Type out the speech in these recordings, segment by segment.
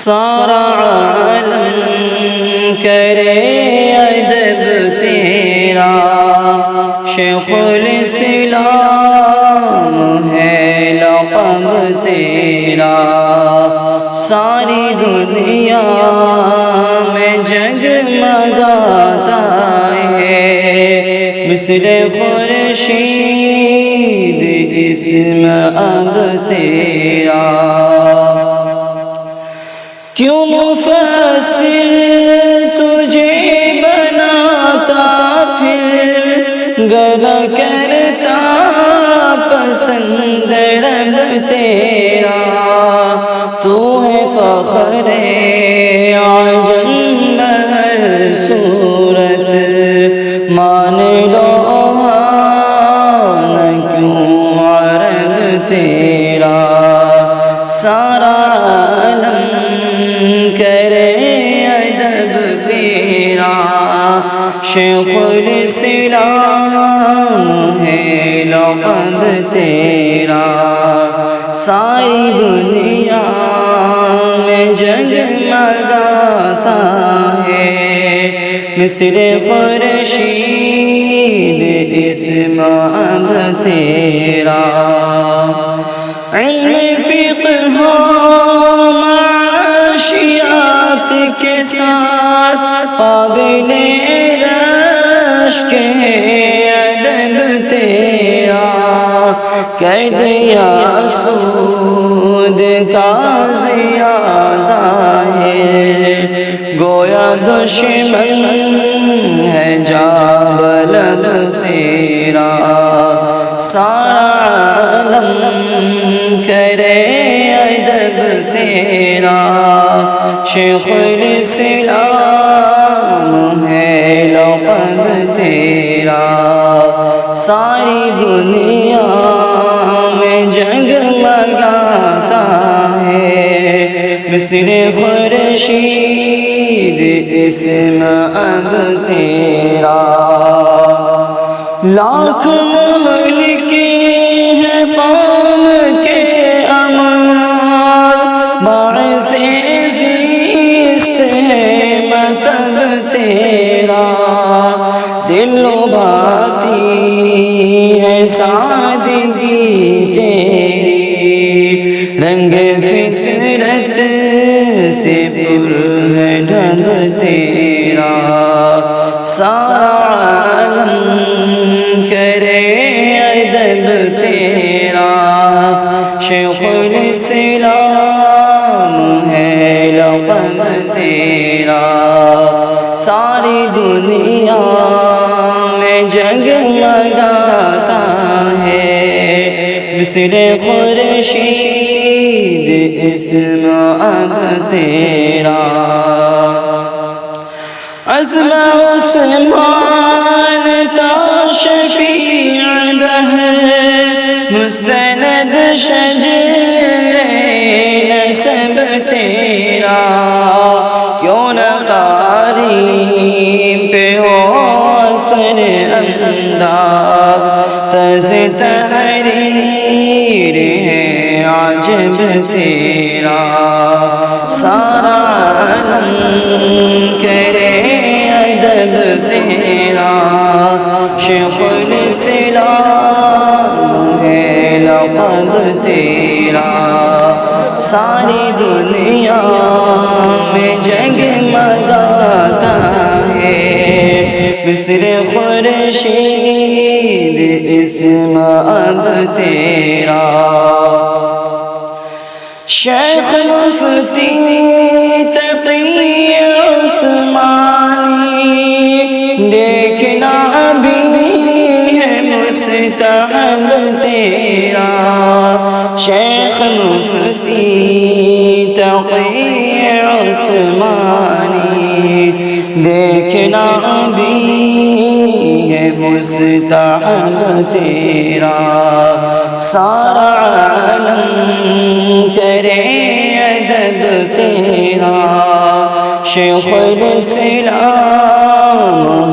سارا عالم کرے ادب تیرا، شیخ الاسلام ہے لقب تیرا، ساری دنیا میں جگمگاتا ہے، مثل خورشید اسم اب تیرا۔ کیوں مفسر تجھے بناتا پھر، گر کرتا پسند رب تیرا، تو ہے فخر عجم بہر صورت، مان لو نہ کیوں عرب تیرا، سارا عالم کرے ادب تیرا، شیخ الاسلام ہے لقب تیرا، ساری دنیا میں جگمگاتا ہے، مثل خورشید اسم اب تیرا۔ علم فقہ معاشیات کے ساتھ قابل رشک ادب تیرا، کر دیا سود کا ضیاء ظاہر، گویا دشمن ہے جاب لب تیرا، سارا عالم کرے ادب تیرا، شیخ الاسلام ہے لقب تیرا، ساری دنیا میں جگمگاتا ہے، مثل خورشید اسم اب تیرا۔ لاکھ محل کے ہیں قوم کے اموال، باعث زیست ہے مطلب تیرا، دل لباتی ہے سادگی تیری، رنگ فطرت سے پر ہے ڈھب تیرا، سارا عالم کرے ادب تیرا، شیخ الاسلام ہے لقب تیرا، ساری دنیا میں جگمگاتا ہے، مثل خورشید اسم اب تیرا۔ عزم عثمان تا شفیع دہر، مستند شجر نسب تیرا، کیوں نہ قاری پہ ہو اثر انداز، طرز تحریر ہے عجب تیرا، سارا عالم کرے ادب تیرا، شیخ الاسلام ہے لقب تیرا، ساری دنیا میں جگمگاتا ہے، مثل خورشید اسم اب تیرا۔ شیخ مفتی تقی عثمانی، دیکھنا بھی ہے مستحب تیرا، شیخ مفتی تقی عثمانی، دیکھنا بھی ہے مستحب تیرا، سارا عالم کرے ادب تیرا، شیخ الاسلام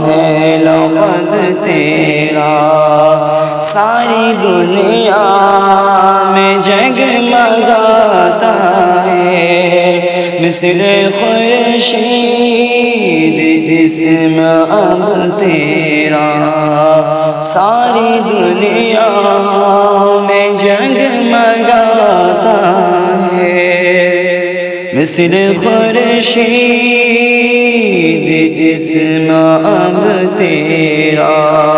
ہے لقب تیرا، ساری دنیا میں جگمگاتا ہے، مثل خورشید اسم اب تیرا ساری دنیا میں جگمگاتا ہے مثل خورشید اسم اب تیرا